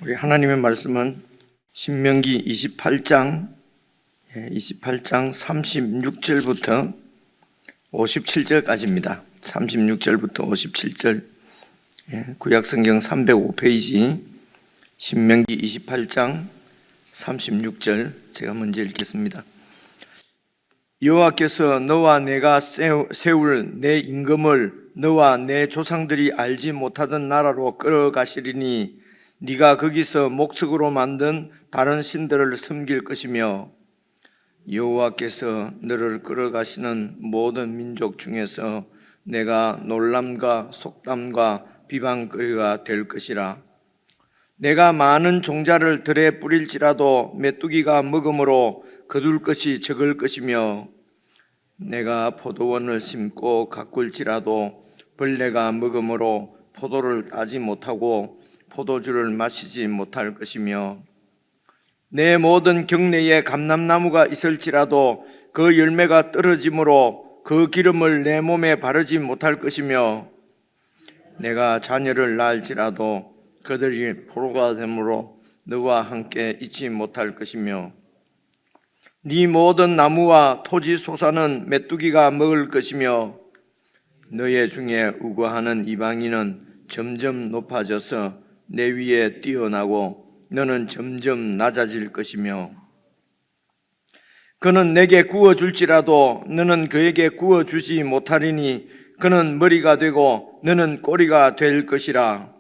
우리 하나님의 말씀은 신명기 28장 36절부터 57절까지입니다. 36절부터 57절, 구약성경 305페이지 신명기 28장 36절, 제가 먼저 읽겠습니다. 여호와께서 너와 내가 세울 내 임금을 너와 내 조상들이 알지 못하던 나라로 끌어가시리니 네가 거기서 목석으로 만든 다른 신들을 섬길 것이며 여호와께서 너를 끌어가시는 모든 민족 중에서 내가 놀람과 속담과 비방거리가 될 것이라. 내가 많은 종자를 들에 뿌릴지라도 메뚜기가 먹음으로 거둘 것이 적을 것이며 내가 포도원을 심고 가꿀지라도 벌레가 먹음으로 포도를 따지 못하고 포도주를 마시지 못할 것이며 내 모든 경내에 감람나무가 있을지라도 그 열매가 떨어짐으로 그 기름을 내 몸에 바르지 못할 것이며 내가 자녀를 낳을지라도 그들이 포로가 되므로 너와 함께 있지 못할 것이며 네 모든 나무와 토지 소사는 메뚜기가 먹을 것이며 너희 중에 우거하는 이방인은 점점 높아져서 내 위에 뛰어나고 너는 점점 낮아질 것이며 그는 내게 구워줄지라도 너는 그에게 구워주지 못하리니 그는 머리가 되고 너는 꼬리가 될 것이라.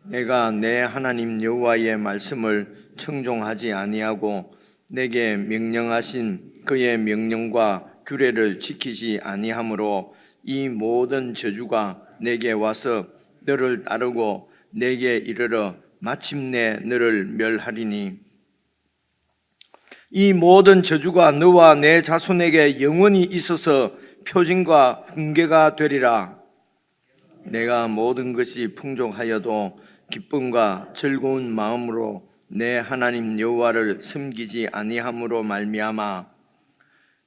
내가 내 하나님 여호와의 말씀을 청종하지 아니하고 내게 명령하신 그의 명령과 규례를 지키지 아니하므로 이 모든 저주가 내게 와서 너를 따르고 내게 이르러 마침내 너를 멸하리니 이 모든 저주가 너와 내 자손에게 영원히 있어서 표징과 훈계가 되리라. 내가 모든 것이 풍족하여도 기쁨과 즐거운 마음으로 내 하나님 여호와를 섬기지 아니함으로 말미암아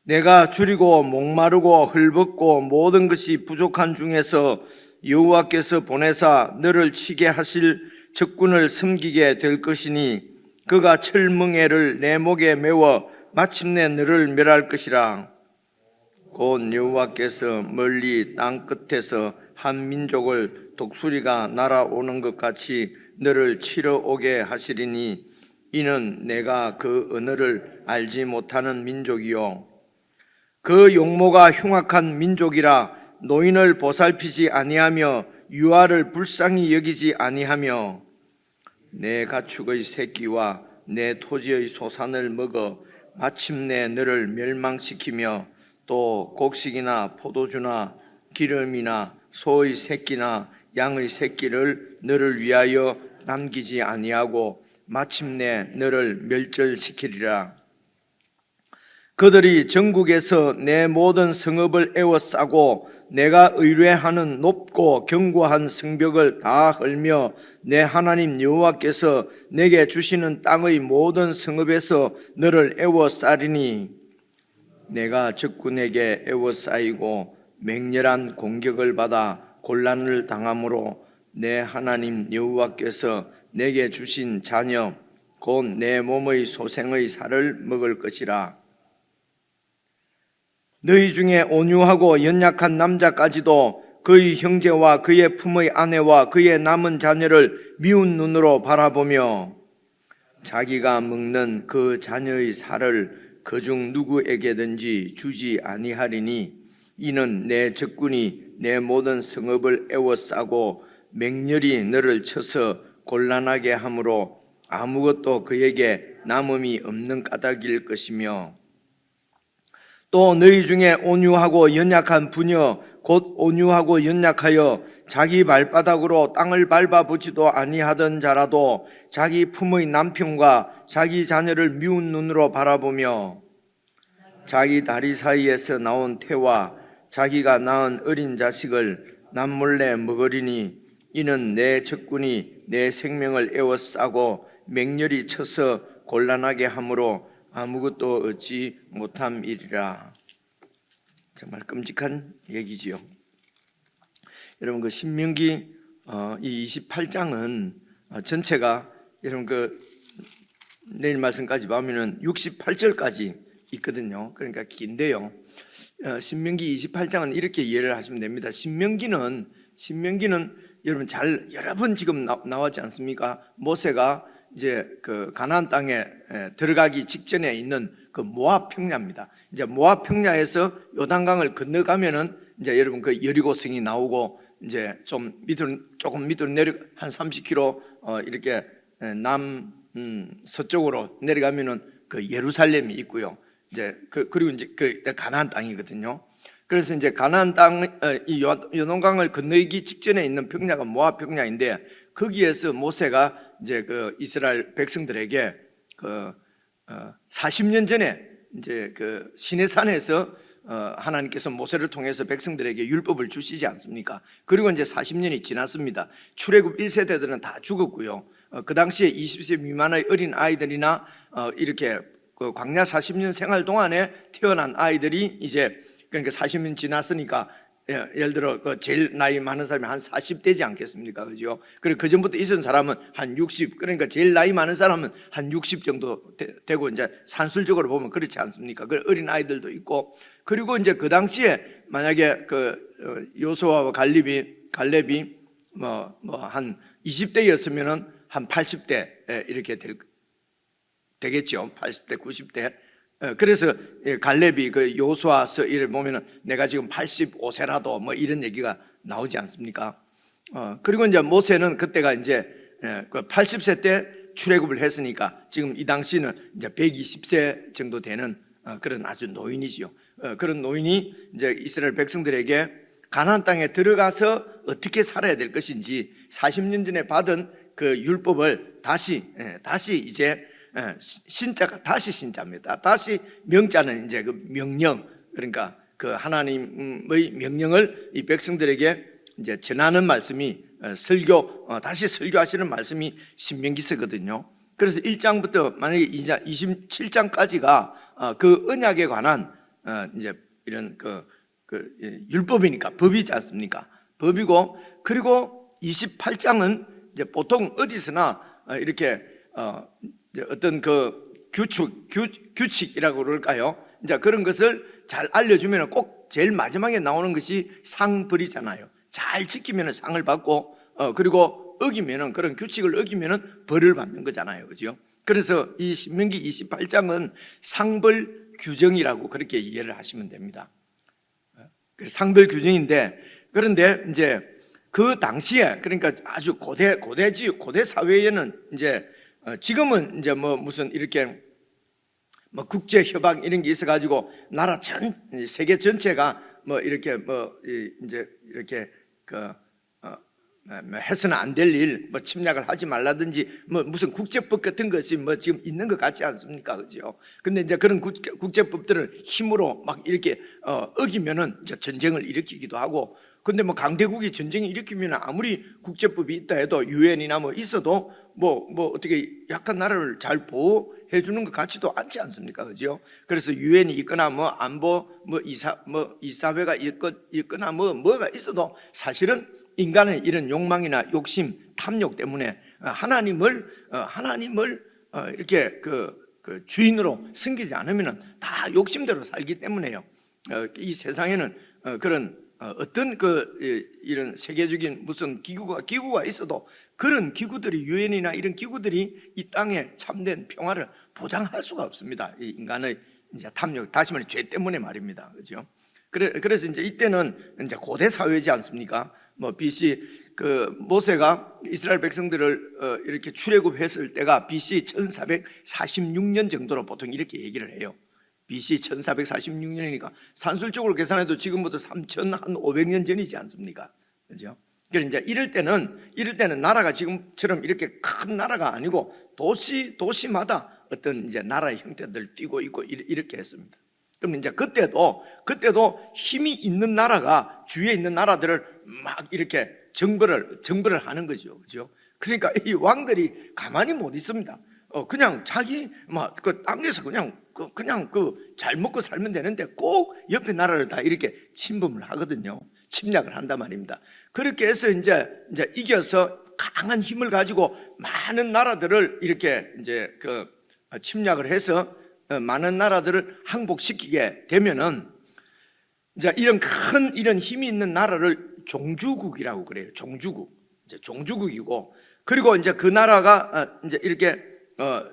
내가 줄이고 목마르고 헐벗고 모든 것이 부족한 중에서 여호와께서 보내사 너를 치게 하실 적군을 섬기게 될 것이니 그가 철멍에를 내 목에 메워 마침내 너를 멸할 것이라. 곧 여호와께서 멀리 땅 끝에서 한 민족을 독수리가 날아오는 것 같이 너를 치러 오게 하시리니 이는 내가 그 언어를 알지 못하는 민족이요 그 용모가 흉악한 민족이라. 노인을 보살피지 아니하며 유아를 불쌍히 여기지 아니하며 내 가축의 새끼와 내 토지의 소산을 먹어 마침내 너를 멸망시키며 또 곡식이나 포도주나 기름이나 소의 새끼나 양의 새끼를 너를 위하여 남기지 아니하고 마침내 너를 멸절시키리라. 그들이 전국에서 내 모든 성읍을 에워싸고 내가 의뢰하는 높고 견고한 성벽을 다 헐며 내 하나님 여호와께서 내게 주시는 땅의 모든 성읍에서 너를 에워싸리니 내가 적군에게 에워싸이고 맹렬한 공격을 받아 곤란을 당함으로 내 하나님 여호와께서 내게 주신 자녀 곧 내 몸의 소생의 살을 먹을 것이라. 너희 중에 온유하고 연약한 남자까지도 그의 형제와 그의 품의 아내와 그의 남은 자녀를 미운 눈으로 바라보며 자기가 먹는 그 자녀의 살을 그중 누구에게든지 주지 아니하리니 이는 내 적군이 내 모든 성읍을 에워싸고 맹렬히 너를 쳐서 곤란하게 함으로 아무것도 그에게 남음이 없는 까닭일 것이며 또 너희 중에 온유하고 연약한 부녀 곧 온유하고 연약하여 자기 발바닥으로 땅을 밟아보지도 아니하던 자라도 자기 품의 남편과 자기 자녀를 미운 눈으로 바라보며 자기 다리 사이에서 나온 태와 자기가 낳은 어린 자식을 남몰래 먹으리니 이는 내 적군이 내 생명을 에워싸고 맹렬히 쳐서 곤란하게 함으로 아무것도 얻지 못함이리라. 정말 끔찍한 얘기지요. 여러분, 그 신명기 이 28장은 전체가 여러분 내일 말씀까지 보면은 68절까지 있거든요. 그러니까 긴데요. 신명기 28장은 이렇게 이해를 하시면 됩니다. 신명기는 여러분 여러 번 지금 나왔지 않습니까? 모세가 이제 그 가나안 땅에 들어가기 직전에 있는 그 모압 평야입니다. 이제 모압 평야에서 요단강을 건너가면은 이제 여러분 그 여리고성이 나오고 이제 조금 밑으로 내려 한 30km 이렇게 서쪽으로 내려가면은 그 예루살렘이 있고요. 이제 그리고 이제 가나안 땅이거든요. 그래서 이제 가나안 이 요단강을 건너기 직전에 있는 평야가 모압 평야인데 거기에서 모세가 이제 그 이스라엘 백성들에게 40년 전에 이제 그 시내산에서 하나님께서 모세를 통해서 백성들에게 율법을 주시지 않습니까? 그리고 이제 40년이 지났습니다. 출애굽 1세대들은 다 죽었고요. 그 당시에 20세 미만의 어린 아이들이나 이렇게 그 광야 40년 생활 동안에 태어난 아이들이 이제 그러니까 40년 지났으니까 예를 들어 그 제일 나이 많은 사람이 한 40대지 않겠습니까? 그죠? 그리고 그 전부터 있은 사람은 한 60, 그러니까 제일 나이 많은 사람은 한 60 정도 되고 이제 산술적으로 보면 그렇지 않습니까? 그 어린 아이들도 있고 그리고 이제 그 당시에 만약에 그 요수아와 갈렙이 뭐 한 20대였으면은 한 80대 이렇게 되겠죠. 80대, 90대. 그래서 갈렙이 그 요수아서 이를 보면은 내가 지금 85세라도 뭐 이런 얘기가 나오지 않습니까? 그리고 이제 모세는 그때가 이제 그 80세 때 출애굽을 했으니까 지금 이 당시는 이제 120세 정도 되는 그런 아주 노인이지요. 그런 노인이 이제 이스라엘 백성들에게 가나안 땅에 들어가서 어떻게 살아야 될 것인지 40년 전에 받은 그 율법을 다시 이제 신자가 다시 신자입니다. 다시 명자는 이제 그 명령, 그러니까 그 하나님의 명령을 이 백성들에게 이제 전하는 말씀이 다시 설교하시는 말씀이 신명기서거든요. 그래서 1장부터 만약에 27장까지가 그 언약에 관한 이제 이런 그 율법이니까 법이지 않습니까? 법이고 그리고 28장은 이제 보통 어디서나 이렇게 어떤 그 규칙이라고 그럴까요? 이제 그런 것을 잘 알려주면 꼭 제일 마지막에 나오는 것이 상벌이잖아요. 잘 지키면 상을 받고, 그리고 어기면은 그런 규칙을 어기면은 벌을 받는 거잖아요. 그죠? 그래서 이 신명기 28장은 상벌 규정이라고 그렇게 이해를 하시면 됩니다. 상벌 규정인데, 그런데 이제 그 당시에, 그러니까 아주 고대 사회에는 이제 지금은 이제 뭐 무슨 이렇게 뭐 국제 협약 이런 게 있어 가지고 나라 세계 전체가 뭐 이렇게 이제 이렇게 해서는 안 될 일, 뭐 침략을 하지 말라든지 뭐 무슨 국제법 같은 것이 뭐 지금 있는 것 같지 않습니까? 그죠? 근데 이제 그런 국제법들을 힘으로 막 이렇게 어기면은 이제 전쟁을 일으키기도 하고, 근데 뭐 강대국이 전쟁을 일으키면 아무리 국제법이 있다 해도 유엔이나 뭐 있어도 뭐 어떻게 약한 나라를 잘 보호해 주는 것 같지도 않지 않습니까? 그죠? 그래서 유엔이 있거나 뭐 안보 이사회가 있거나 뭐가 있어도 사실은 인간의 이런 욕망이나 욕심, 탐욕 때문에 하나님을 이렇게 그 주인으로 섬기지 않으면 다 욕심대로 살기 때문에요. 이 세상에는 그런 어떤 이런 세계적인 무슨 기구가 있어도 그런 기구들이 유엔이나 이런 기구들이 이 땅에 참된 평화를 보장할 수가 없습니다. 이 인간의 이제 탐욕, 다시 말해 죄 때문에 말입니다. 그죠? 그래서 이제 이때는 이제 고대 사회지 않습니까? 뭐 BC 모세가 이스라엘 백성들을 이렇게 출애굽했을 때가 BC 1446년 정도로 보통 이렇게 얘기를 해요. BC 1446년이니까 산술적으로 계산해도 지금부터 3500년 전이지 않습니까? 그죠? 그래서 이제 이럴 때는 나라가 지금처럼 이렇게 큰 나라가 아니고 도시마다 어떤 이제 나라의 형태들 띄고 있고 이렇게 했습니다. 그럼 이제 그때도 힘이 있는 나라가 주위에 있는 나라들을 막 이렇게 정벌을 하는 거죠. 그죠? 그러니까 이 왕들이 가만히 못 있습니다. 그냥 자기 그 땅에서 그냥 잘 먹고 살면 되는데 꼭 옆에 나라를 다 이렇게 침범을 하거든요. 침략을 한단 말입니다. 그렇게 해서 이제 이겨서 강한 힘을 가지고 많은 나라들을 이렇게 이제 침략을 해서 많은 나라들을 항복시키게 되면은 이제 이런 힘이 있는 나라를 종주국이라고 그래요. 종주국. 이제 종주국이고, 그리고 이제 그 나라가 이제 이렇게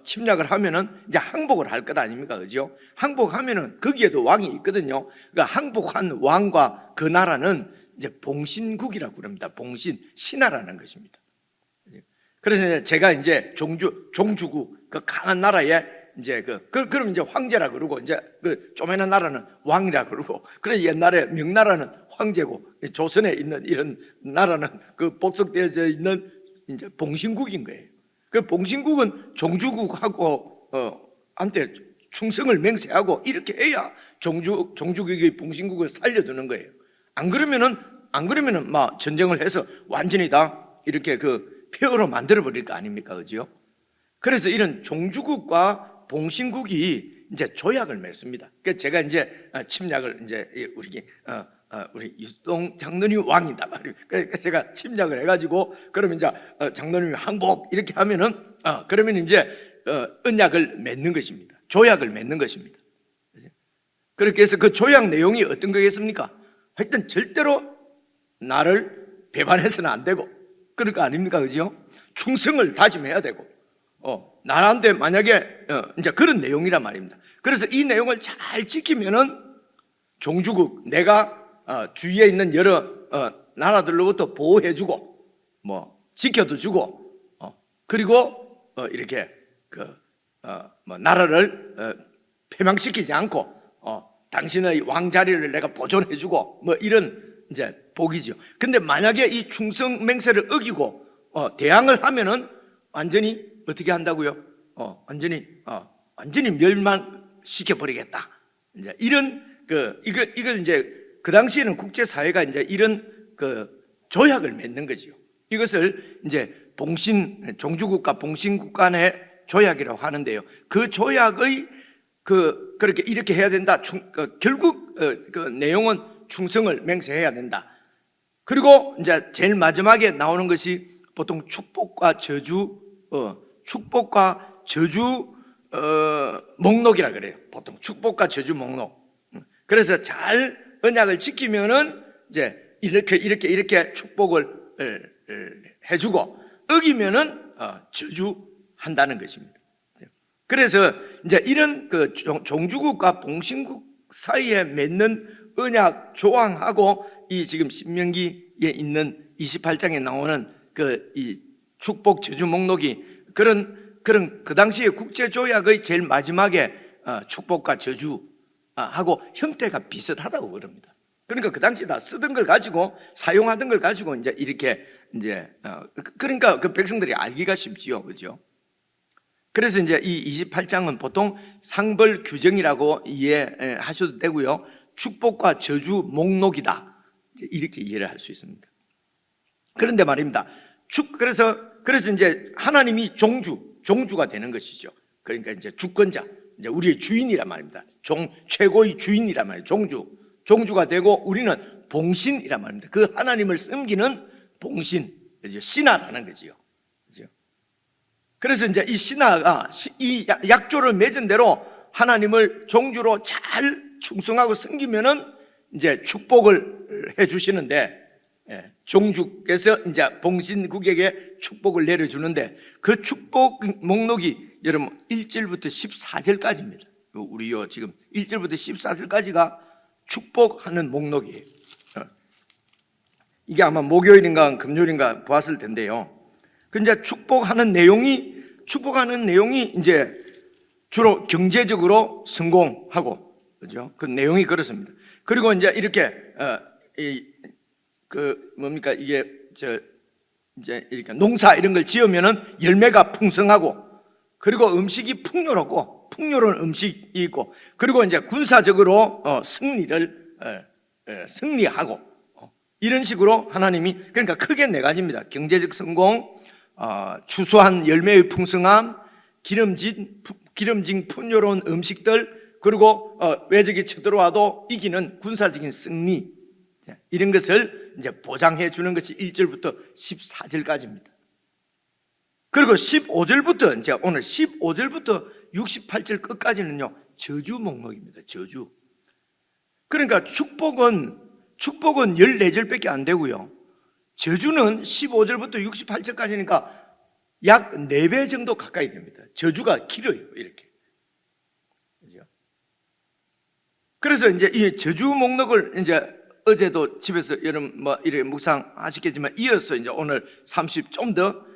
침략을 하면은 이제 항복을 할 것 아닙니까? 그죠? 항복하면은 거기에도 왕이 있거든요. 그러니까 항복한 왕과 그 나라는 이제 봉신국이라고 그럽니다. 봉신, 신하라는 것입니다. 그래서 이제 제가 이제 종주국, 그 강한 나라에 이제 그럼 이제 황제라 그러고, 이제 그 쪼매난 나라는 왕이라 그러고, 그래 옛날에 명나라는 황제고, 조선에 있는 이런 나라는 그 복속되어져 있는 이제 봉신국인 거예요. 그 봉신국은 종주국하고 한테 충성을 맹세하고 이렇게 해야 종주국의 봉신국을 살려두는 거예요. 안 그러면은 막 전쟁을 해서 완전히 다 이렇게 폐허로 만들어 버릴 거 아닙니까, 그죠? 그래서 이런 종주국과 봉신국이 이제 조약을 맺습니다. 그래서 제가 이제 침략을 이제 우리 유동 장로님 왕이다 말이에요. 그러니까 제가 침략을 해가지고, 그러면 이제 장로님이 항복 이렇게 하면은 그러면 이제 언약을 맺는 것입니다. 조약을 맺는 것입니다. 그렇게 해서 그 조약 내용이 어떤 거겠습니까? 하여튼 절대로 나를 배반해서는 안 되고, 그럴 거 아닙니까, 그죠? 충성을 다짐해야 되고, 나한테 만약에 이제 그런 내용이란 말입니다. 그래서 이 내용을 잘 지키면은 종주국, 내가 주위에 있는 여러 나라들로부터 보호해주고, 뭐 지켜도 주고, 그리고 이렇게 나라를 패망시키지 않고 당신의 왕 자리를 내가 보존해주고, 뭐 이런 이제 복이죠. 근데 만약에 이 충성 맹세를 어기고 대항을 하면은 완전히 어떻게 한다고요? 완전히 멸망시켜 버리겠다. 이제 이런 이걸 이제 그 당시에는 국제 사회가 이제 이런 조약을 맺는 거죠. 이것을 이제 종주국과 봉신국 간의 조약이라고 하는데요. 그 조약의 그렇게 이렇게 해야 된다. 결국 그 내용은 충성을 맹세해야 된다. 그리고 이제 제일 마지막에 나오는 것이 보통 축복과 저주 목록이라 그래요. 보통 축복과 저주 목록. 그래서 잘 언약을 지키면은 이제 이렇게 축복을 해주고, 어기면은 저주한다는 것입니다. 그래서 이제 이런 종주국과 봉신국 사이에 맺는 언약 조항하고 이 지금 신명기에 있는 28장에 나오는 이 축복 저주 목록이 그런 그 당시의 국제 조약의 제일 마지막에 축복과 저주하고 형태가 비슷하다고 그럽니다. 그러니까 그 당시 다 쓰던 걸 가지고, 사용하던 걸 가지고 이제 이렇게 그러니까 그 백성들이 알기가 쉽지요, 그죠? 그래서 이제 이 28장은 보통 상벌 규정이라고 이해하셔도 되고요. 축복과 저주 목록이다, 이렇게 이해를 할 수 있습니다. 그런데 말입니다. 그래서 이제 하나님이 종주가 되는 것이죠. 그러니까 이제 주권자, 이제 우리의 주인이란 말입니다. 최고의 주인이란 말이에요. 종주가 되고, 우리는 봉신이란 말입니다. 그 하나님을 섬기는 봉신, 신하라는 거지요. 그래서 이제 이 신하가 이 약조를 맺은 대로 하나님을 종주로 잘 충성하고 섬기면은 이제 축복을 해 주시는데, 종주께서 이제 봉신국에게 축복을 내려주는데, 그 축복 목록이 여러분 1절부터 14절까지입니다. 우리 지금 1절부터 14절까지가 축복하는 목록이에요. 이게 아마 목요일인가 금요일인가 보았을 텐데요. 근데 축복하는 내용이 이제 주로 경제적으로 성공하고, 그죠? 그 내용이 그렇습니다. 그리고 이제 이렇게 뭡니까, 이게 이제 이렇게 농사 이런 걸 지으면은 열매가 풍성하고, 그리고 음식이 풍요로운 음식이 있고, 그리고 이제 군사적으로 승리하고, 이런 식으로 하나님이, 그러니까 크게 네 가지입니다. 경제적 성공, 추수한 열매의 풍성함, 기름진 풍요로운 음식들, 그리고 외적이 쳐들어와도 이기는 군사적인 승리, 이런 것을 이제 보장해 주는 것이 1절부터 14절까지입니다. 그리고 15절부터 이제 오늘 15절부터 68절 끝까지는요 저주 목록입니다. 저주. 그러니까 축복은 14절밖에 안 되고요. 저주는 15절부터 68절까지니까 약 4배 정도 가까이 됩니다. 저주가 길어요, 이렇게. 그죠? 그래서 이제 이 저주 목록을 이제 어제도 집에서 여러분 뭐 이렇게 묵상하셨겠지만 이어서 이제 오늘 30 좀 더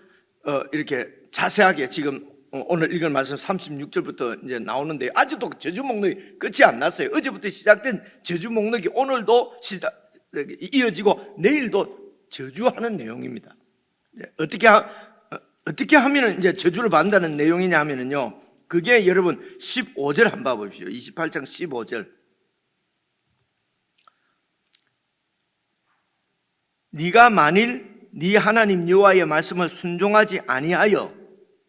이렇게 자세하게 지금 오늘 읽은 말씀 36절부터 이제 나오는데 아직도 저주 목록이 끝이 안 났어요. 어제부터 시작된 저주 목록이 오늘도 이어지고 내일도 저주하는 내용입니다. 어떻게 하면 이제 저주를 받는다는 내용이냐 하면은요, 그게 여러분 15절 한번 봐보십시오. 28장 15절. 네가 만일 네 하나님 여호와의 말씀을 순종하지 아니하여,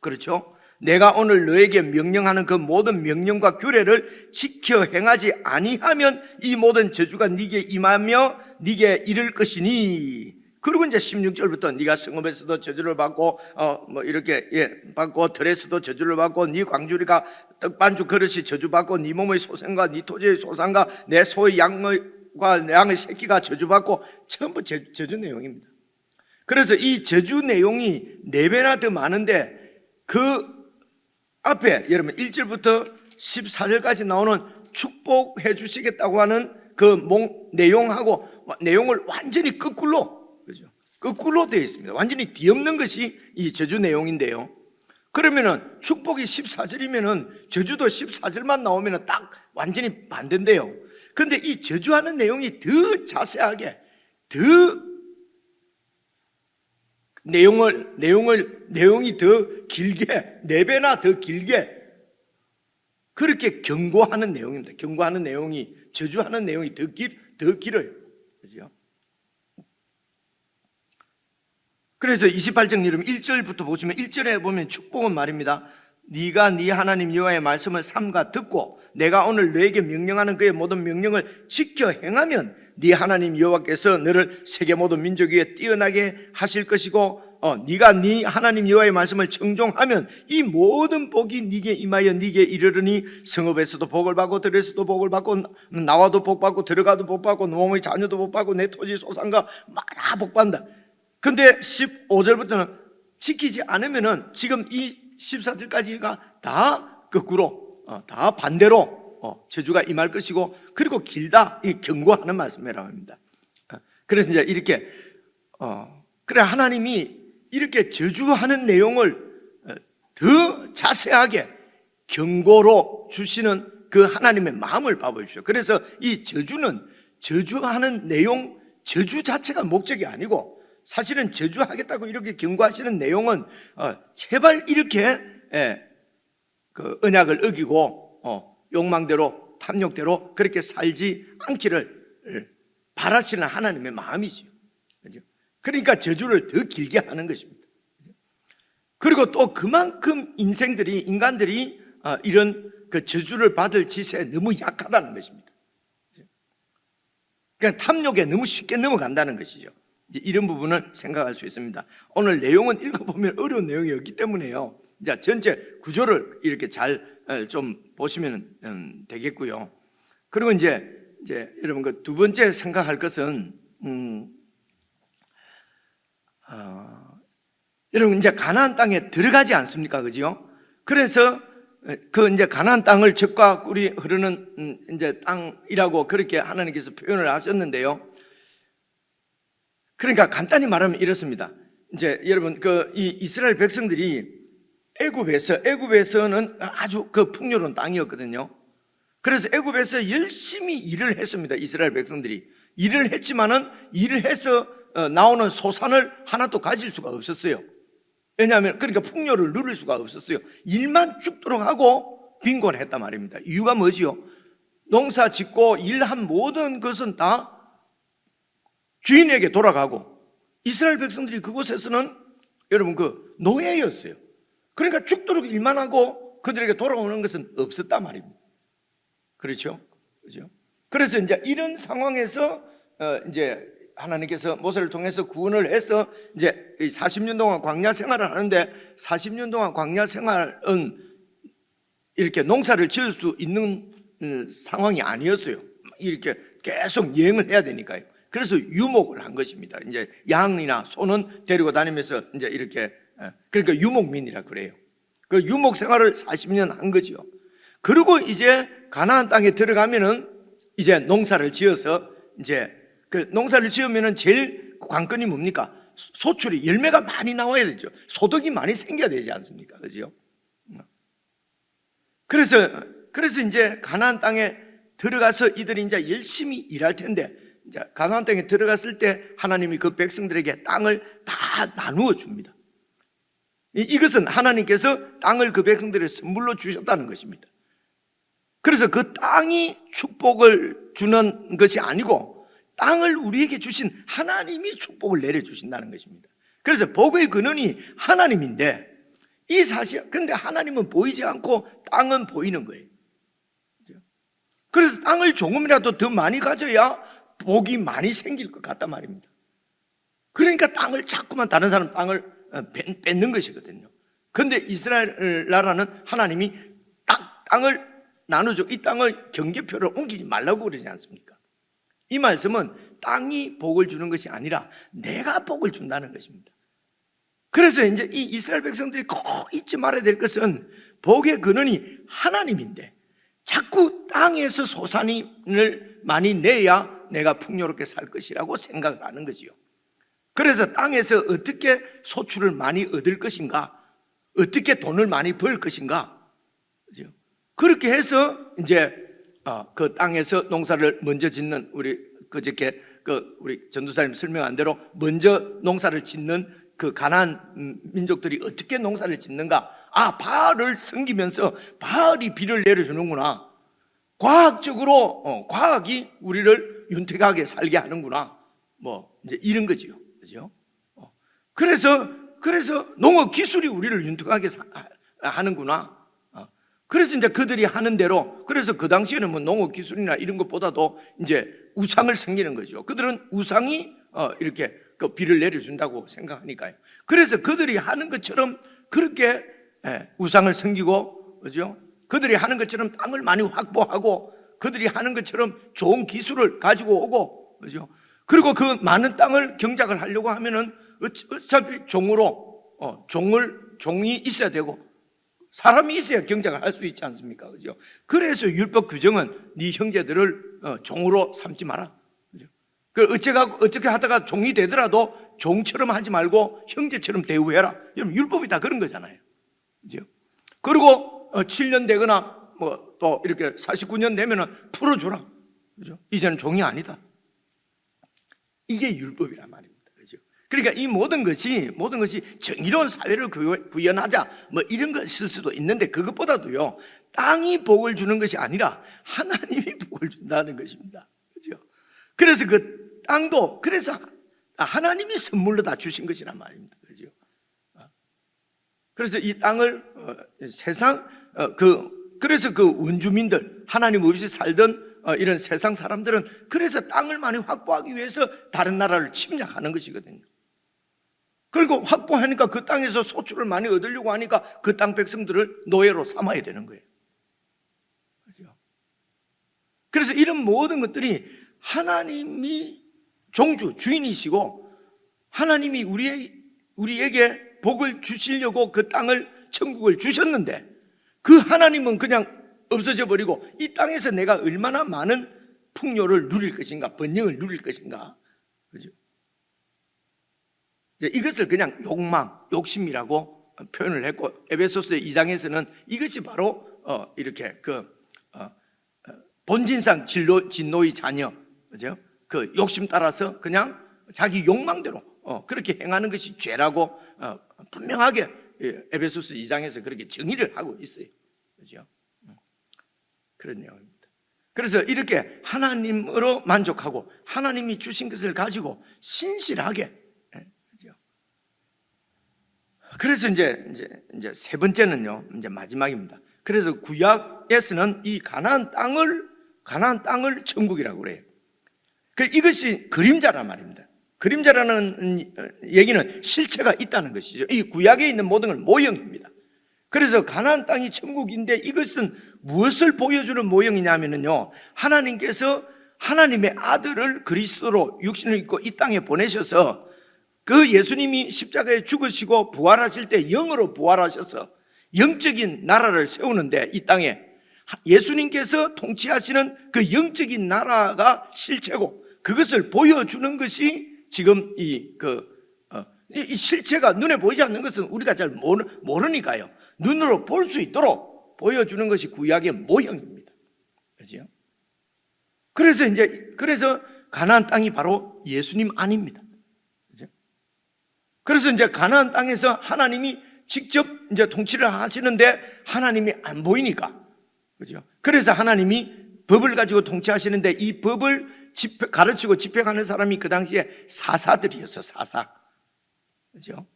그렇죠? 내가 오늘 너에게 명령하는 그 모든 명령과 규례를 지켜 행하지 아니하면 이 모든 저주가 네게 임하며 네게 이를 것이니. 그리고 이제 16절부터 네가 성읍에서도 저주를 받고 뭐 이렇게 받고 들에서도 저주를 받고 네 광주리가 떡반죽 그릇이 저주받고 네 몸의 소생과 네 토지의 소산과 내 소의 양의 새끼가 저주받고 전부 저주 내용입니다. 그래서 이 저주 내용이 4배나 더 많은데 그 앞에 여러분 1절부터 14절까지 나오는 축복해 주시겠다고 하는 그 내용을 완전히 거꾸로, 그죠? 거꾸로 되어 있습니다. 완전히 뒤엎는 것이 이 저주 내용인데요. 그러면은 축복이 14절이면은 저주도 14절만 나오면은 딱 완전히 반대인데요. 근데 이 저주하는 내용이 더 자세하게, 더 내용이 더 길게, 4배나 더 길게 그렇게 경고하는 내용입니다. 경고하는 내용이, 저주하는 내용이 더 길어요. 그죠? 그래서 28장 여러분 1절부터 보시면 1절에 보면 축복은 말입니다. 네가 네 하나님 여호와의 말씀을 삼가 듣고 내가 오늘 너에게 명령하는 그의 모든 명령을 지켜 행하면 네 하나님 여호와께서 너를 세계 모든 민족 위에 뛰어나게 하실 것이고 네가 네 하나님 여호와의 말씀을 청종하면 이 모든 복이 네게 임하여 네게 이르르니 성읍에서도 복을 받고 들에서도 복을 받고 나와도 복 받고 들어가도 복 받고 몸의 자녀도 복 받고 내 토지 소산과 다 복 받는다. 근데 15절부터는 지키지 않으면은 지금 이 14절까지가 다 거꾸로, 다 반대로 저주가 임할 것이고, 그리고 길다, 이 경고하는 말씀이라고 합니다. 그래서 이제 이렇게 그래 하나님이 이렇게 저주하는 내용을 더 자세하게 경고로 주시는 그 하나님의 마음을 봐보십시오. 그래서 이 저주하는 내용, 저주 자체가 목적이 아니고 사실은 저주하겠다고 이렇게 경고하시는 내용은 제발 이렇게 그 언약을 어기고 욕망대로 탐욕대로 그렇게 살지 않기를 바라시는 하나님의 마음이지요. 그러니까 저주를 더 길게 하는 것입니다. 그리고 또 그만큼 인간들이 이런 그 저주를 받을 짓에 너무 약하다는 것입니다. 그냥 탐욕에 너무 쉽게 넘어간다는 것이죠. 이런 부분을 생각할 수 있습니다. 오늘 내용은 읽어보면 어려운 내용이었기 때문에요. 자, 전체 구조를 이렇게 잘 좀 보시면 되겠고요. 그리고 이제 여러분 그 두 번째 생각할 것은 여러분 이제 가나안 땅에 들어가지 않습니까, 그죠? 그래서 그 이제 가나안 땅을 젖과 꿀이 흐르는 이제 땅이라고 그렇게 하나님께서 표현을 하셨는데요. 그러니까 간단히 말하면 이렇습니다. 이제 여러분 이 이스라엘 백성들이 애굽에서는 아주 그 풍요로운 땅이었거든요. 그래서 애굽에서 열심히 일을 했습니다. 이스라엘 백성들이 일을 했지만은 일을 해서 나오는 소산을 하나도 가질 수가 없었어요. 왜냐하면 그러니까 풍요를 누릴 수가 없었어요. 일만 죽도록 하고 빈곤했단 말입니다. 이유가 뭐지요? 농사 짓고 일한 모든 것은 다 주인에게 돌아가고 이스라엘 백성들이 그곳에서는 여러분 그 노예였어요. 그러니까 죽도록 일만 하고 그들에게 돌아오는 것은 없었단 말입니다. 그렇죠? 그렇죠? 그래서 이제 이런 상황에서 이제 하나님께서 모세를 통해서 구원을 해서 이제 40년 동안 광야 생활을 하는데 40년 동안 광야 생활은 이렇게 농사를 지을 수 있는 상황이 아니었어요. 이렇게 계속 여행을 해야 되니까요. 그래서 유목을 한 것입니다. 이제 양이나 소는 데리고 다니면서 이제 이렇게, 그러니까 유목민이라 그래요. 그 유목 생활을 40년 한 거죠. 그리고 이제 가나안 땅에 들어가면은 이제 농사를 지어서 이제 그 농사를 지으면은 제일 관건이 뭡니까? 소출이 열매가 많이 나와야 되죠. 소득이 많이 생겨야 되지 않습니까? 그죠? 그래서 이제 가나안 땅에 들어가서 이들이 이제 열심히 일할 텐데, 이제 가나안 땅에 들어갔을 때 하나님이 그 백성들에게 땅을 다 나누어 줍니다. 이것은 하나님께서 땅을 그 백성들의 선물로 주셨다는 것입니다. 그래서 그 땅이 축복을 주는 것이 아니고 땅을 우리에게 주신 하나님이 축복을 내려주신다는 것입니다. 그래서 복의 근원이 하나님인데, 이 사실, 근데 하나님은 보이지 않고 땅은 보이는 거예요. 그래서 땅을 조금이라도 더 많이 가져야 복이 많이 생길 것 같단 말입니다. 그러니까 땅을 자꾸만 다른 사람 땅을 뺏는 것이거든요. 근데 이스라엘 나라는 하나님이 땅을 나누죠. 이 땅을 경계표를 옮기지 말라고 그러지 않습니까? 이 말씀은 땅이 복을 주는 것이 아니라 내가 복을 준다는 것입니다. 그래서 이제 이 이스라엘 백성들이 꼭 잊지 말아야 될 것은 복의 근원이 하나님인데 자꾸 땅에서 소산을 많이 내야 내가 풍요롭게 살 것이라고 생각을 하는 거지요. 그래서 땅에서 어떻게 소출을 많이 얻을 것인가, 어떻게 돈을 많이 벌 것인가, 그렇게 해서 이제 그 땅에서 농사를 먼저 짓는, 우리 그저께 우리 전도사님 설명한 대로 먼저 농사를 짓는 그 가나안 민족들이 어떻게 농사를 짓는가? 바알을 섬기면서 바알이 비를 내려주는구나. 과학적으로 과학이 우리를 윤택하게 살게 하는구나. 뭐 이제 이런 거지요, 그죠? 그래서 농업 기술이 우리를 윤택하게 하는구나. 그래서 이제 그들이 하는 대로, 그래서 그 당시에는 뭐 농업 기술이나 이런 것보다도 이제 우상을 섬기는 거죠. 그들은 우상이 이렇게 그 비를 내려준다고 생각하니까요. 그래서 그들이 하는 것처럼 그렇게 우상을 섬기고, 그죠? 그들이 하는 것처럼 땅을 많이 확보하고, 그들이 하는 것처럼 좋은 기술을 가지고 오고, 그죠? 그리고 그 많은 땅을 경작을 하려고 하면은 어차피 종이 있어야 되고, 사람이 있어야 경작을 할 수 있지 않습니까? 그죠? 그래서 율법 규정은 네 형제들을 종으로 삼지 마라. 어떻게 하다가 종이 되더라도 종처럼 하지 말고 형제처럼 대우해라. 여러분, 율법이 다 그런 거잖아요. 그죠? 그리고 7년 되거나 뭐 또 이렇게 49년 되면은 풀어줘라. 그죠? 이제는 종이 아니다. 이게 율법이란 말입니다. 그죠? 그러니까 이 모든 것이 정의로운 사회를 구현하자 뭐 이런 것일 수도 있는데, 그것보다도요, 땅이 복을 주는 것이 아니라 하나님이 복을 준다는 것입니다. 그죠? 그래서 그 땅도 그래서 하나님이 선물로 다 주신 것이란 말입니다. 그죠? 그래서 이 땅을 그래서 그 원주민들, 하나님 없이 살던 이런 세상 사람들은 그래서 땅을 많이 확보하기 위해서 다른 나라를 침략하는 것이거든요. 그리고 확보하니까 그 땅에서 소출을 많이 얻으려고 하니까 그 땅 백성들을 노예로 삼아야 되는 거예요. 그렇죠? 그래서 이런 모든 것들이 하나님이 주인이시고 하나님이 우리에게 복을 주시려고 그 땅을, 천국을 주셨는데, 그 하나님은 그냥 없어져 버리고 이 땅에서 내가 얼마나 많은 풍요를 누릴 것인가, 번영을 누릴 것인가, 그죠? 이것을 그냥 욕심이라고 표현을 했고, 에베소서 2장에서는 이것이 바로 이렇게 본질상 진노의 자녀, 그죠? 그 욕심 따라서 그냥 자기 욕망대로 그렇게 행하는 것이 죄라고 분명하게 에베소서 2장에서 그렇게 정의를 하고 있어요. 그죠? 그런 내용입니다. 그래서 이렇게 하나님으로 만족하고 하나님이 주신 것을 가지고 신실하게, 그죠? 그래서 이제 세 번째는요, 이제 마지막입니다. 그래서 구약에서는 이 가나안 땅을 천국이라고 그래요. 이것이 그림자란 말입니다. 그림자라는 얘기는 실체가 있다는 것이죠. 이 구약에 있는 모든 건 모형입니다. 그래서 가나안 땅이 천국인데 이것은 무엇을 보여주는 모형이냐면요, 하나님께서 하나님의 아들을 그리스도로 육신을 입고 이 땅에 보내셔서 그 예수님이 십자가에 죽으시고 부활하실 때 영으로 부활하셔서 영적인 나라를 세우는데, 이 땅에 예수님께서 통치하시는 그 영적인 나라가 실체고, 그것을 보여주는 것이 지금 이 실체가 눈에 보이지 않는 것은 우리가 잘 모르니까요, 눈으로 볼 수 있도록 보여주는 것이 구약의 모형입니다. 그렇죠? 그래서 가나안 땅이 바로 예수님 안입니다. 그렇죠? 그래서 이제 가나안 땅에서 하나님이 직접 이제 통치를 하시는데 하나님이 안 보이니까, 그렇죠? 그래서 하나님이 법을 가지고 통치하시는데 이 법을 가르치고 집행하는 사람이 그 당시에 사사들이었어, 사사. 그렇죠?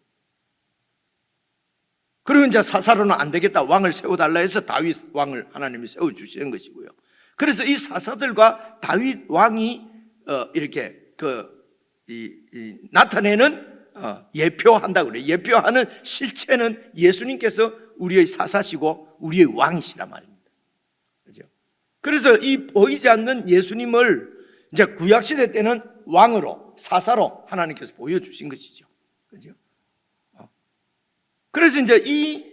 그리고 이제 사사로는 안 되겠다, 왕을 세워달라 해서 다윗 왕을 하나님이 세워주시는 것이고요. 그래서 이 사사들과 다윗 왕이 이렇게 나타내는 예표한다고 그래요. 예표하는 실체는 예수님께서 우리의 사사시고 우리의 왕이시란 말입니다. 그렇죠? 그래서 이 보이지 않는 예수님을 이제 구약시대 때는 왕으로, 사사로 하나님께서 보여주신 것이죠. 그렇죠? 그래서 이제 이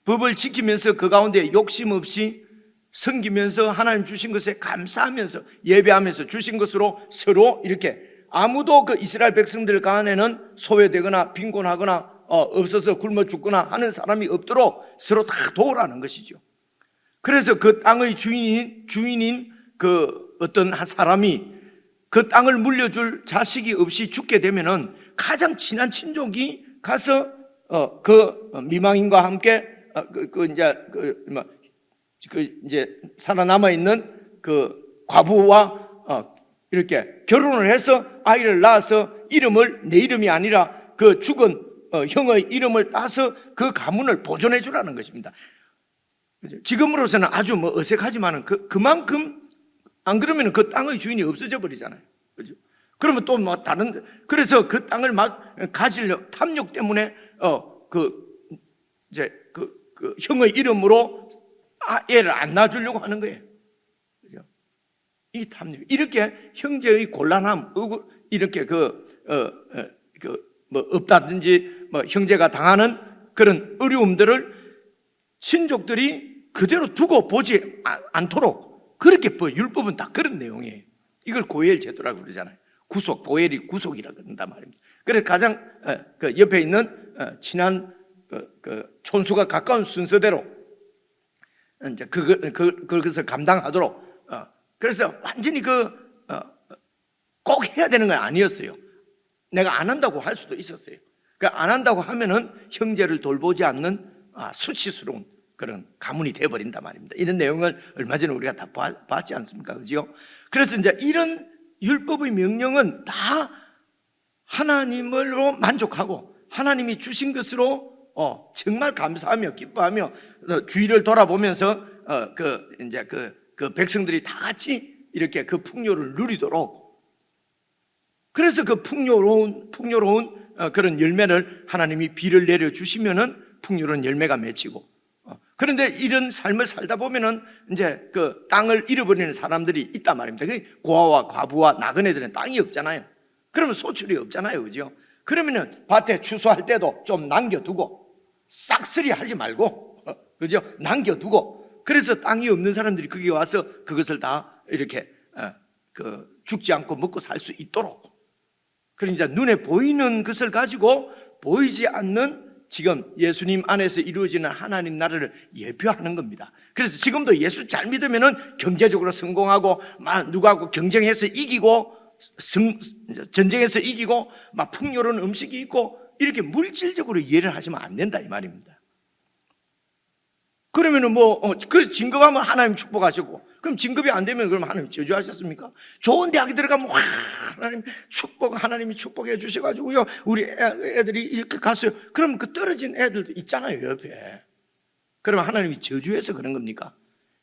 법을 지키면서 그 가운데 욕심 없이 섬기면서 하나님 주신 것에 감사하면서 예배하면서 주신 것으로 서로 이렇게, 아무도 그 이스라엘 백성들 간에는 소외되거나 빈곤하거나 없어서 굶어 죽거나 하는 사람이 없도록 서로 다 도우라는 것이죠. 그래서 그 땅의 주인인 그 어떤 한 사람이 그 땅을 물려줄 자식이 없이 죽게 되면은 가장 친한 친족이 가서 그 미망인과 함께 이제 살아남아 있는 그 과부와 이렇게 결혼을 해서 아이를 낳아서 이름을 내 이름이 아니라 그 죽은 형의 이름을 따서 그 가문을 보존해 주라는 것입니다. 지금으로서는 아주 어색하지만은 그만큼, 안 그러면 그 땅의 주인이 없어져 버리잖아요. 그죠? 그러면 또 다른, 그래서 그 땅을 막 가지려 탐욕 때문에 그 형의 이름으로 애를 안 낳아주려고 하는 거예요. 그죠? 이 탐욕, 이렇게 형제의 곤란함, 이렇게 없다든지 형제가 당하는 그런 어려움들을 친족들이 그대로 두고 보지 않도록, 그렇게 율법은 다 그런 내용이에요. 이걸 고엘 제도라고 그러잖아요. 고엘이 구속이라고 그런단 말입니다. 그래서 가장 그 옆에 있는 친한 촌수가 가까운 순서대로 이제 그것을 감당하도록, 그래서 완전히 꼭 해야 되는 건 아니었어요. 내가 안 한다고 할 수도 있었어요. 그러니까 안 한다고 하면은 형제를 돌보지 않는 수치스러운 그런 가문이 되어버린단 말입니다. 이런 내용을 얼마 전에 우리가 다 봤지 않습니까? 그죠? 그래서 이제 이런 율법의 명령은 다 하나님으로 만족하고 하나님이 주신 것으로 정말 감사하며 기뻐하며 주위를 돌아보면서 그 백성들이 다 같이 이렇게 그 풍요를 누리도록, 그래서 그 풍요로운 그런 열매를 하나님이 비를 내려 주시면은 풍요로운 열매가 맺히고, 그런데 이런 삶을 살다 보면은 이제 그 땅을 잃어버리는 사람들이 있단 말입니다. 고아와 과부와 나그네들은 땅이 없잖아요. 그러면 소출이 없잖아요. 그죠? 그러면은 밭에 추수할 때도 좀 남겨두고, 싹쓸이 하지 말고, 그죠? 남겨두고, 그래서 땅이 없는 사람들이 거기 와서 그것을 다 이렇게 죽지 않고 먹고 살 수 있도록, 그러니까 눈에 보이는 것을 가지고 보이지 않는 지금 예수님 안에서 이루어지는 하나님 나라를 예표하는 겁니다. 그래서 지금도 예수 잘 믿으면은 경제적으로 성공하고, 막 누구하고 경쟁해서 이기고, 전쟁에서 이기고, 막 풍요로운 음식이 있고, 이렇게 물질적으로 이해를 하시면 안 된다 이 말입니다. 그러면은 그래서 진급하면 하나님 축복하시고, 그럼 진급이 안 되면 그럼 하나님 저주하셨습니까? 좋은 대학에 들어가면 하나님이 축복해 주셔가지고요, 우리 애들이 이렇게 갔어요. 그럼 그 떨어진 애들도 있잖아요, 옆에. 그러면 하나님이 저주해서 그런 겁니까?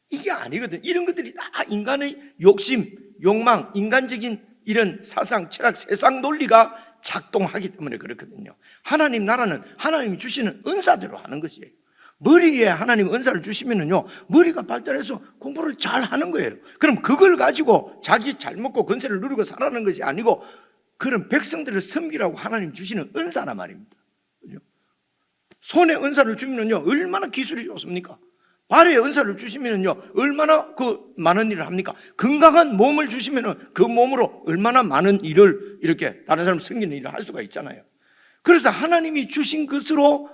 이게 아니거든. 이런 것들이 다 인간의 욕심, 욕망, 인간적인 이런 사상, 철학, 세상 논리가 작동하기 때문에 그렇거든요. 하나님 나라는 하나님이 주시는 은사대로 하는 것이에요. 머리에 하나님 은사를 주시면은요, 머리가 발달해서 공부를 잘 하는 거예요. 그럼 그걸 가지고 자기 잘 먹고 권세를 누리고 살아가는 것이 아니고 그런 백성들을 섬기라고 하나님 주시는 은사란 말입니다. 그죠? 손에 은사를 주면은요, 얼마나 기술이 좋습니까? 발에 은사를 주시면은요, 얼마나 그 많은 일을 합니까? 건강한 몸을 주시면은 그 몸으로 얼마나 많은 일을 이렇게 다른 사람 섬기는 일을 할 수가 있잖아요. 그래서 하나님이 주신 것으로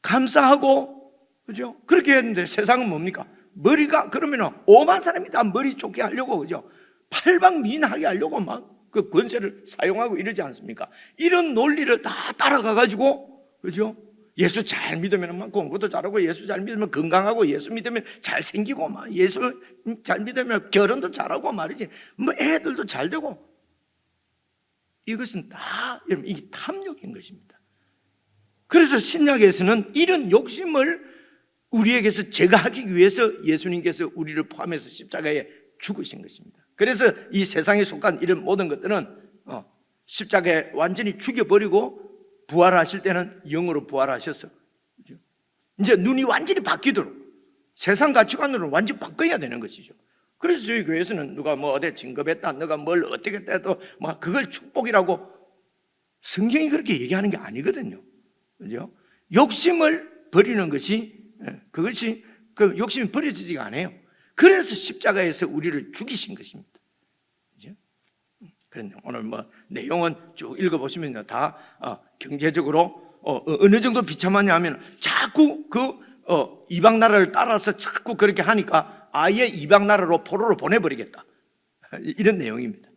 감사하고, 그죠? 그렇게 했는데 세상은 뭡니까? 머리가 그러면은 오만 사람이 다 머리 좋게 하려고, 그죠? 팔방미인하게 하려고 막 그 권세를 사용하고 이러지 않습니까? 이런 논리를 다 따라가가지고, 그죠? 예수 잘 믿으면 막 공부도 잘하고, 예수 잘 믿으면 건강하고, 예수 믿으면 잘생기고, 막 예수 잘 믿으면 결혼도 잘하고 말이지. 뭐 애들도 잘 되고. 이것은 다, 여러분, 이게 탐욕인 것입니다. 그래서 신약에서는 이런 욕심을 우리에게서 제거하기 위해서 예수님께서 우리를 포함해서 십자가에 죽으신 것입니다. 그래서 이 세상에 속한 이런 모든 것들은 십자가에 완전히 죽여버리고 부활하실 때는 영으로 부활하셔서 이제 눈이 완전히 바뀌도록 세상 가치관으로 완전히 바꿔야 되는 것이죠. 그래서 저희 교회에서는 누가 뭐 어디 진급했다, 너가 뭘 어떻게 했다, 막 그걸 축복이라고 성경이 그렇게 얘기하는 게 아니거든요. 그죠? 욕심을 버리는 것이, 그것이, 그 욕심이 버려지지가 않아요. 그래서 십자가에서 우리를 죽이신 것입니다. 그죠? 그런데 오늘 뭐 내용은 쭉 읽어보시면 다 경제적으로 어느 정도 비참하냐 하면 자꾸 이방 나라를 따라서 자꾸 그렇게 하니까 아예 이방 나라로 포로로 보내버리겠다. 이런 내용입니다.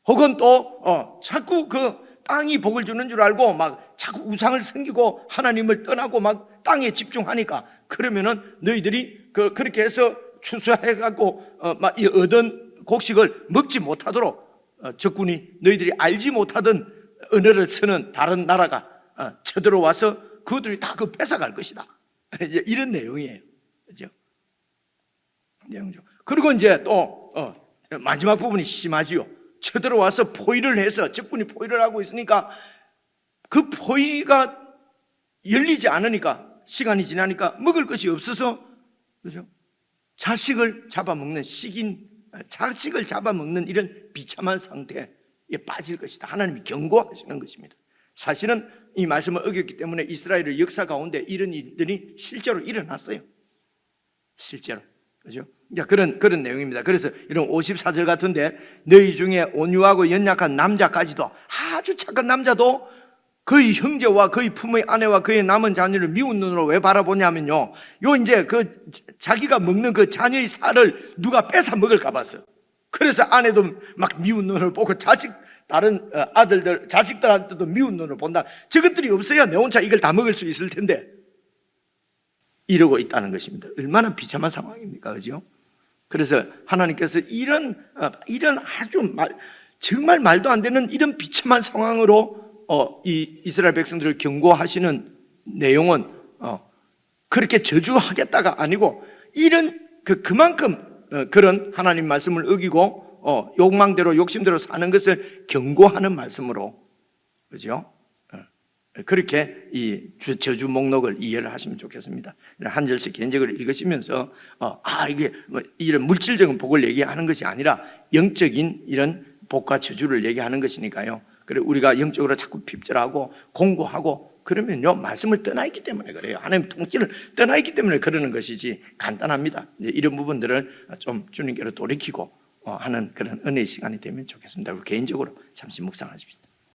혹은 또 자꾸 그 땅이 복을 주는 줄 알고 막 자꾸 우상을 섬기고 하나님을 떠나고 막 땅에 집중하니까 그러면은 너희들이 그렇게 해서 추수해갖고 막 얻은 곡식을 먹지 못하도록 적군이 너희들이 알지 못하던 언어를 쓰는 다른 나라가 쳐들어와서 그들이 다 그 뺏어갈 것이다. 이제 이런 내용이에요. 그죠? 내용이죠. 그리고 이제 또 마지막 부분이 심하지요. 쳐들어와서 포위를 해서 적군이 포위를 하고 있으니까 그 포위가 열리지 않으니까 시간이 지나니까 먹을 것이 없어서, 그죠? 자식을 잡아먹는 자식을 잡아먹는 이런 비참한 상태에 빠질 것이다. 하나님이 경고하시는 것입니다. 사실은 이 말씀을 어겼기 때문에 이스라엘의 역사 가운데 이런 일들이 실제로 일어났어요. 실제로. 그죠? 그런 내용입니다. 그래서 이런 54절 같은데 너희 중에 온유하고 연약한 남자까지도 아주 착한 남자도 그의 형제와 그의 품의 아내와 그의 남은 자녀를 미운 눈으로 왜 바라보냐면요. 이제 자기가 먹는 그 자녀의 살을 누가 뺏어 먹을까 봤어. 그래서 아내도 막 미운 눈으로 보고 다른 아들들, 자식들한테도 미운 눈으로 본다. 저것들이 없어야 내 혼자 이걸 다 먹을 수 있을 텐데. 이러고 있다는 것입니다. 얼마나 비참한 상황입니까? 그죠? 그래서 하나님께서 이런 아주 정말 말도 안 되는 이런 비참한 상황으로 이 이스라엘 백성들을 경고하시는 내용은 그렇게 저주하겠다가 아니고 그만큼 그런 하나님 말씀을 어기고 욕망대로 욕심대로 사는 것을 경고하는 말씀으로, 그죠? 그렇게 이 저주 목록을 이해를 하시면 좋겠습니다. 한 절씩 개인적으로 읽으시면서 이게 뭐 이런 물질적인 복을 얘기하는 것이 아니라 영적인 이런 복과 저주를 얘기하는 것이니까요. 그래 우리가 영적으로 자꾸 핍절하고 공고하고 그러면요 말씀을 떠나 있기 때문에 그래요. 하나님 통치를 떠나 있기 때문에 그러는 것이지 간단합니다. 이제 이런 부분들을 좀 주님께로 돌이키고 하는 그런 은혜의 시간이 되면 좋겠습니다. 개인적으로 잠시 묵상하십시오.